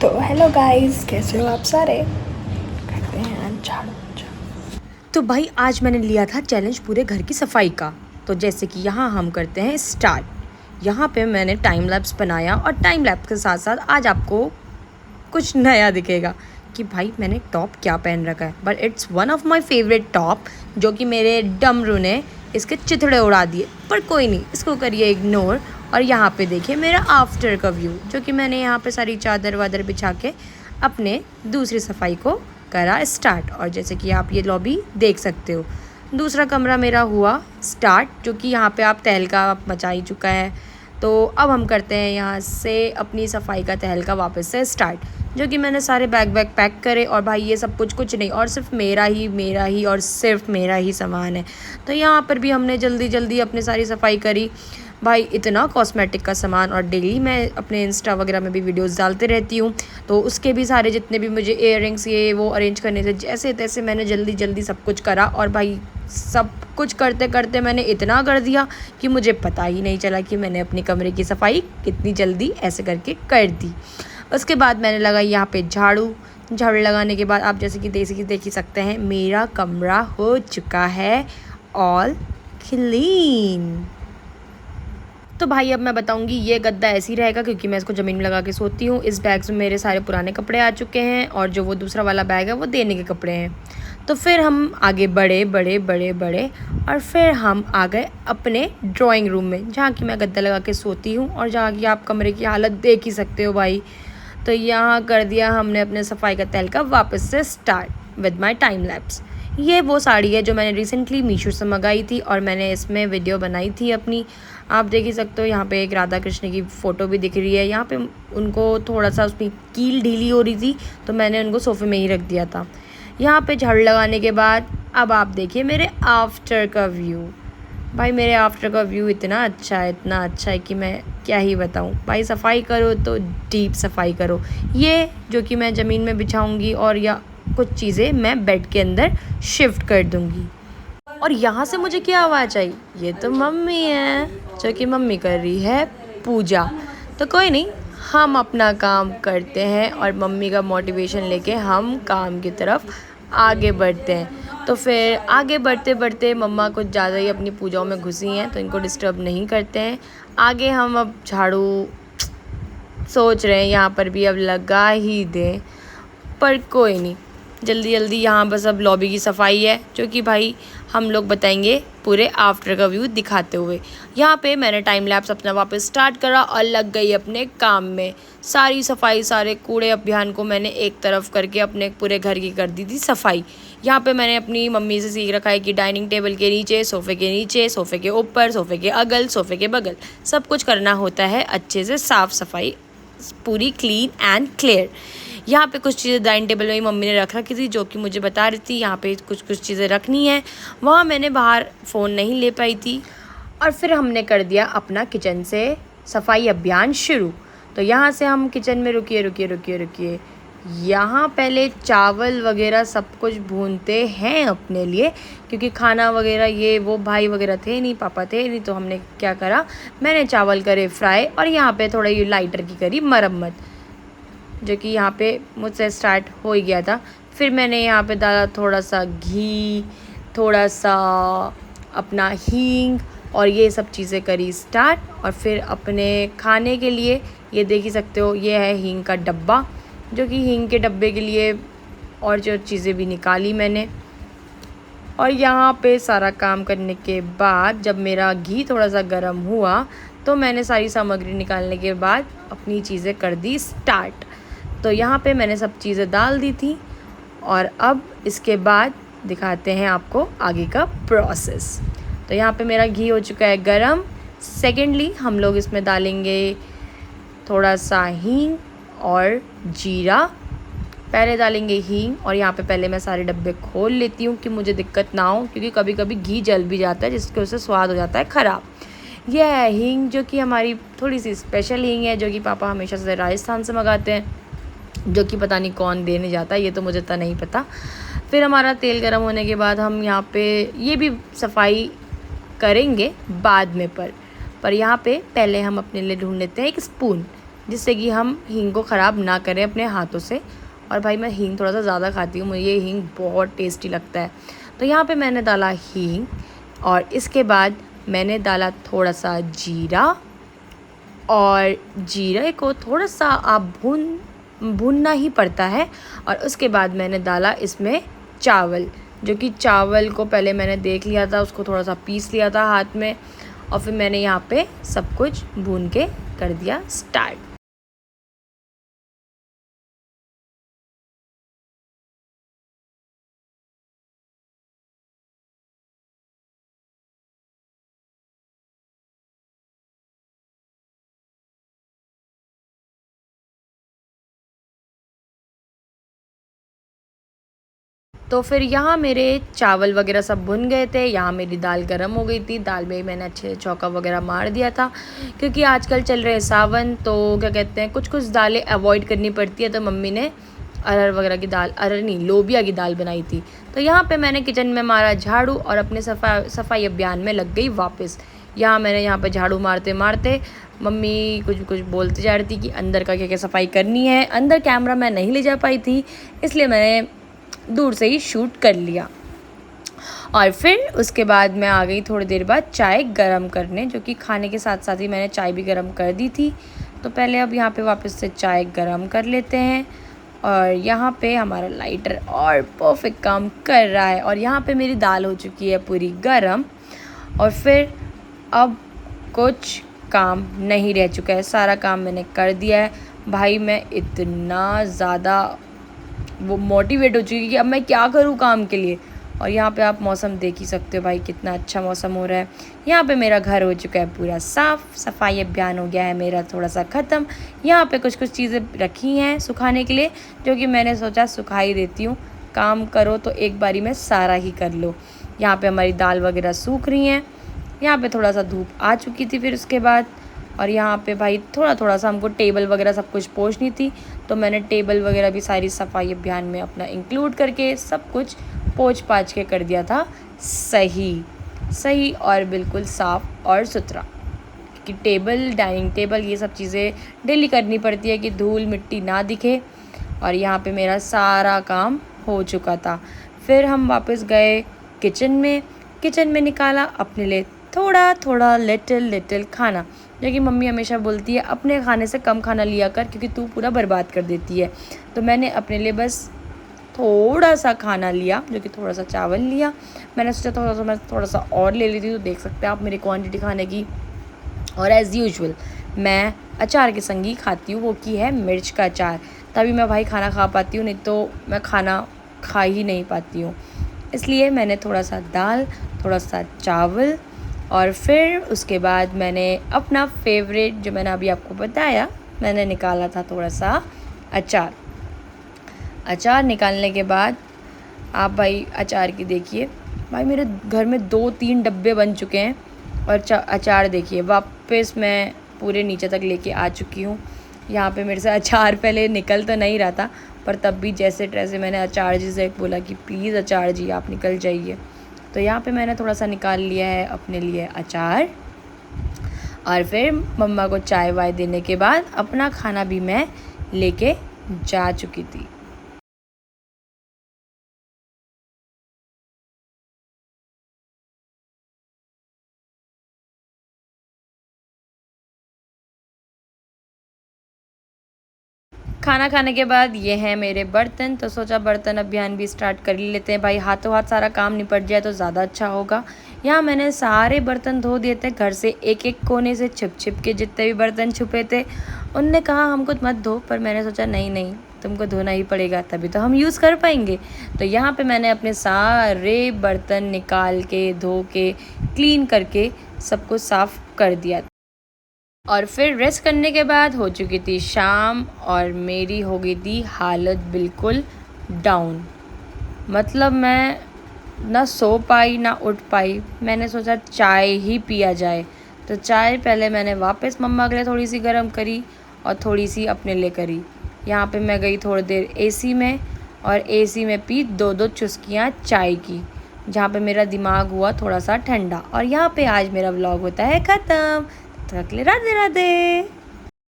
तो hello guys, कैसे हो आप सारे। करते हैं झाड़ू। तो भाई आज मैंने लिया था चैलेंज पूरे घर की सफाई का। तो जैसे कि यहाँ हम करते हैं स्टार्ट। यहाँ पे मैंने टाइम लैप्स बनाया और टाइम लैप्स के साथ साथ आज आपको कुछ नया दिखेगा कि भाई मैंने टॉप क्या पहन रखा है। But it's one of my favourite top जो कि मेरे डमरू ने इसके चिथड़े उड़ा दिए, पर कोई नहीं, इसको करिए इग्नोर। और यहाँ पे देखिए मेरा आफ्टर का व्यू, जो कि मैंने यहाँ पे सारी चादर वादर बिछा के अपने दूसरी सफाई को करा स्टार्ट। और जैसे कि आप ये लॉबी देख सकते हो, दूसरा कमरा मेरा हुआ स्टार्ट, जो कि यहाँ पे आप तहलका मचा ही चुका है। तो अब हम करते हैं यहाँ से अपनी सफाई का तहलका वापस से स्टार्ट, जो कि मैंने सारे बैग पैक करे। और भाई ये सब कुछ नहीं, और सिर्फ मेरा ही और सिर्फ मेरा ही सामान है। तो यहाँ पर भी हमने जल्दी अपनी सारी सफाई करी। भाई इतना कॉस्मेटिक का सामान, और डेली मैं अपने इंस्टा वगैरह में भी वीडियोस डालते रहती हूँ, तो उसके भी सारे जितने भी मुझे इयररिंग्स ये वो अरेंज करने थे, जैसे तैसे मैंने जल्दी सब कुछ करा। और भाई सब कुछ करते करते मैंने इतना कर दिया कि मुझे पता ही नहीं चला कि मैंने अपने कमरे की सफाई कितनी जल्दी ऐसे करके कर दी। उसके बाद मैंने लगाई यहाँ पे झाड़ू लगाने के बाद आप जैसे कि देख ही सकते हैं, मेरा कमरा हो चुका है ऑल क्लीन। तो भाई अब मैं बताऊंगी, ये गद्दा ऐसे ही रहेगा क्योंकि मैं इसको ज़मीन में लगा के सोती हूँ। इस बैग में मेरे सारे पुराने कपड़े आ चुके हैं, और जो वो दूसरा वाला बैग है वो देने के कपड़े हैं। तो फिर हम आगे बढ़े और फिर हम आ गए अपने ड्राइंग रूम में, जहाँ की मैं गद्दा लगा के सोती हूँ और जहाँ की आप कमरे की हालत देख ही सकते हो भाई। तो यहाँ कर दिया हमने अपने सफाई का तहलका वापस से start with my time lapse. ये वो साड़ी है जो मैंने रिसेंटली मीशो से मंगाई थी, और मैंने इसमें वीडियो बनाई थी अपनी, आप देख ही सकते हो। यहाँ पे एक राधा कृष्ण की फ़ोटो भी दिख रही है। यहाँ पे उनको थोड़ा सा उसकी कील ढीली हो रही थी, तो मैंने उनको सोफ़े में ही रख दिया था। यहाँ पे झाड़ू लगाने के बाद अब आप देखिए मेरे आफ्टर का व्यू। भाई मेरे आफ्टर का व्यू इतना अच्छा है कि मैं क्या ही बताऊँ। भाई सफाई करो तो डीप सफाई करो। ये जो कि मैं ज़मीन में बिछाऊँगी, और या कुछ चीज़ें मैं बेड के अंदर शिफ्ट कर दूँगी। और यहाँ से मुझे क्या आवाज़ आई, ये तो मम्मी है, जो कि मम्मी कर रही है पूजा। तो कोई नहीं, हम अपना काम करते हैं और मम्मी का मोटिवेशन लेके हम काम की तरफ आगे बढ़ते हैं। तो फिर आगे बढ़ते मम्मा कुछ ज़्यादा ही अपनी पूजाओं में घुसी हैं, तो इनको डिस्टर्ब नहीं करते हैं। आगे हम अब झाड़ू सोच रहे हैं यहाँ पर भी अब लगा ही दें, पर कोई नहीं, जल्दी यहाँ बस अब लॉबी की सफाई है, जो कि भाई हम लोग बताएंगे पूरे आफ्टर का व्यू दिखाते हुए। यहाँ पे मैंने टाइम लैप्स अपना वापस स्टार्ट करा और लग गई अपने काम में। सारी सफाई, सारे कूड़े अभियान को मैंने एक तरफ करके अपने पूरे घर की कर दी थी सफाई। यहाँ पे मैंने अपनी मम्मी से सीख रखा है कि डाइनिंग टेबल के नीचे, सोफ़े के नीचे, सोफ़े के ऊपर, सोफ़े के अगल, सोफ़े के बगल, सब कुछ करना होता है अच्छे से साफ़ सफाई, पूरी क्लीन एंड क्लियर। यहाँ पे कुछ चीज़ें डाइनिंग टेबल में ही मम्मी ने रख रखी थी, जो कि मुझे बता रही थी यहाँ पे कुछ चीज़ें रखनी है। वहाँ मैंने बाहर फ़ोन नहीं ले पाई थी, और फिर हमने कर दिया अपना किचन से सफाई अभियान शुरू। तो यहाँ से हम किचन में रुकिए यहाँ पहले चावल वगैरह सब कुछ भूनते हैं अपने लिए, क्योंकि खाना वगैरह ये वो भाई वगैरह थे नहीं, पापा थे नहीं, तो हमने क्या करा, मैंने चावल करे फ्राई और यहाँ पे थोड़ा ये लाइटर की करी मरम्मत, जो कि यहाँ पे मुझसे स्टार्ट हो ही गया था। फिर मैंने यहाँ पे डाला थोड़ा सा घी, थोड़ा सा अपना हींग, और ये सब चीज़ें करी स्टार्ट। और फिर अपने खाने के लिए ये देख ही सकते हो, ये है हींग का डब्बा, जो कि हींग के डब्बे के लिए और जो चीज़ें भी निकाली मैंने। और यहाँ पे सारा काम करने के बाद जब मेरा घी थोड़ा सा गर्म हुआ, तो मैंने सारी सामग्री निकालने के बाद अपनी चीज़ें कर दी स्टार्ट। तो यहाँ पे मैंने सब चीज़ें डाल दी थी, और अब इसके बाद दिखाते हैं आपको आगे का प्रोसेस। तो यहाँ पे मेरा घी हो चुका है गरम। सेकेंडली हम लोग इसमें डालेंगे थोड़ा सा हींग और जीरा। पहले डालेंगे हींग, और यहाँ पे पहले मैं सारे डब्बे खोल लेती हूँ कि मुझे दिक्कत ना हो, क्योंकि कभी कभी घी जल भी जाता है, जिसकी वजह से स्वाद हो जाता है ख़राब। यह है हींग, जो कि हमारी थोड़ी सी स्पेशल हींग है, जो कि पापा हमेशा से राजस्थान से मंगाते हैं, जो कि पता नहीं कौन देने जाता है, ये तो मुझे तो नहीं पता। फिर हमारा तेल गर्म होने के बाद हम यहाँ पे ये भी सफाई करेंगे बाद में, पर यहाँ पे पहले हम अपने लिए ढूंढ लेते हैं एक स्पून, जिससे कि हम हींग को ख़राब ना करें अपने हाथों से। और भाई मैं हींग थोड़ा सा ज़्यादा खाती हूँ, मुझे ये हींग बहुत टेस्टी लगता है। तो यहाँ पे मैंने डाला हींग और इसके बाद मैंने डाला थोड़ा सा जीरा, और जीरे को थोड़ा सा आप भूनना ही पड़ता है। और उसके बाद मैंने डाला इसमें चावल, जो कि चावल को पहले मैंने देख लिया था, उसको थोड़ा सा पीस लिया था हाथ में, और फिर मैंने यहाँ पे सब कुछ भून के कर दिया स्टार्ट। तो फिर यहाँ मेरे चावल वगैरह सब भुन गए थे, यहाँ मेरी दाल गरम हो गई थी। दाल में मैंने अच्छे से चौका वगैरह मार दिया था, क्योंकि आजकल चल रहे हैं सावन, तो क्या कहते हैं, कुछ कुछ दालें अवॉइड करनी पड़ती है। तो मम्मी ने अरहर वगैरह की दाल, अरहर नहीं, लोबिया की दाल बनाई थी। तो यहाँ पे मैंने किचन में मारा झाड़ू और अपने सफाई अभियान में लग गई वापस। मैंने यहाँ पे झाड़ू मारते मारते मम्मी कुछ कुछ बोलते जा रही थी कि अंदर का क्या क्या सफाई करनी है। अंदर कैमरा मैं नहीं ले जा पाई थी, इसलिए मैंने दूर से ही शूट कर लिया। और फिर उसके बाद मैं आ गई थोड़ी देर बाद चाय गरम करने, जो कि खाने के साथ साथ ही मैंने चाय भी गरम कर दी थी। तो पहले अब यहाँ पे वापस से चाय गरम कर लेते हैं। और यहाँ पे हमारा लाइटर और परफेक्ट काम कर रहा है, और यहाँ पे मेरी दाल हो चुकी है पूरी गरम। और फिर अब कुछ काम नहीं रह चुका है, सारा काम मैंने कर दिया है। भाई मैं इतना ज़्यादा वो मोटिवेट हो चुकी है कि अब मैं क्या करूँ काम के लिए। और यहाँ पे आप मौसम देख ही सकते हो भाई, कितना अच्छा मौसम हो रहा है। यहाँ पे मेरा घर हो चुका है पूरा साफ़, सफाई अभियान हो गया है मेरा थोड़ा सा ख़त्म। यहाँ पे कुछ कुछ चीज़ें रखी हैं सुखाने के लिए, जो कि मैंने सोचा सुखा ही देती हूँ। काम करो तो एक बारी में सारा ही कर लो। यहाँ पे हमारी दाल वगैरह सूख रही हैं। यहाँ पे थोड़ा सा धूप आ चुकी थी फिर उसके बाद। और यहाँ पे भाई थोड़ा सा हमको टेबल वगैरह सब कुछ पोंछनी थी, तो मैंने टेबल वगैरह भी सारी सफाई अभियान में अपना इंक्लूड करके सब कुछ पोंछ पाछ के कर दिया था सही और बिल्कुल साफ़ और सुथरा। कि टेबल, डाइनिंग टेबल, ये सब चीज़ें डेली करनी पड़ती है कि धूल मिट्टी ना दिखे। और यहाँ पे मेरा सारा काम हो चुका था। फिर हम वापस गए किचन में निकाला अपने लिए थोड़ा लिटिल खाना, जो कि मम्मी हमेशा बोलती है अपने खाने से कम खाना लिया कर, क्योंकि तू पूरा बर्बाद कर देती है। तो मैंने अपने लिए बस थोड़ा सा खाना लिया, जो कि थोड़ा सा चावल लिया। मैंने सोचा मैं थोड़ा सा और ले लेती, तो देख सकते हैं आप मेरी क्वांटिटी खाने की। और एज़ यूजुअल मैं अचार के संग ही खाती हूँ, वो की है मिर्च का अचार। तभी मैं भाई खाना खा पाती हूँ, नहीं तो मैं खाना खा ही नहीं पाती हूँ। इसलिए मैंने थोड़ा सा दाल, थोड़ा सा चावल, और फिर उसके बाद मैंने अपना फेवरेट, जो मैंने अभी आपको बताया, मैंने निकाला था थोड़ा सा अचार निकालने के बाद आप भाई अचार की देखिए, भाई मेरे घर में 2-3 डब्बे बन चुके हैं। और अचार देखिए वापस मैं पूरे नीचे तक लेके आ चुकी हूँ। यहाँ पे मेरे से अचार पहले निकल तो नहीं रहा था, पर तब भी जैसे तैसे मैंने अचार जी से बोला कि प्लीज़ अचार जी आप निकल जाइए। तो यहाँ पे मैंने थोड़ा सा निकाल लिया है अपने लिए अचार। और फिर मम्मा को चाय वाय देने के बाद अपना खाना भी मैं लेके जा चुकी थी। खाना खाने के बाद ये हैं मेरे बर्तन, तो सोचा बर्तन अभियान भी स्टार्ट कर ही लेते हैं भाई, हाथों हाथ सारा काम निपट जाए तो ज़्यादा अच्छा होगा। यहाँ मैंने सारे बर्तन धो दिए थे, घर से एक एक कोने से छिप के जितने भी बर्तन छुपे थे। उनने कहा हमको मत धो, पर मैंने सोचा नहीं तुमको धोना ही पड़ेगा, तभी तो हम यूज़ कर पाएंगे। तो यहाँ पे मैंने अपने सारे बर्तन निकाल के, धो के, क्लीन करके सब कुछ साफ़ कर दिया। और फिर रेस्ट करने के बाद हो चुकी थी शाम, और मेरी हो गई थी हालत बिल्कुल डाउन। मतलब मैं ना सो पाई ना उठ पाई। मैंने सोचा चाय ही पिया जाए, तो चाय पहले मैंने वापस मम्मा के लिए थोड़ी सी गर्म करी और थोड़ी सी अपने लिए करी। यहाँ पे मैं गई थोड़ी देर एसी में, और एसी में पी 2-2 चुस्कियाँ चाय की, जहाँ पे मेरा दिमाग हुआ थोड़ा सा ठंडा। और यहाँ पे आज मेरा व्लॉग होता है ख़त्म। तब तक के लिए राधे राधे।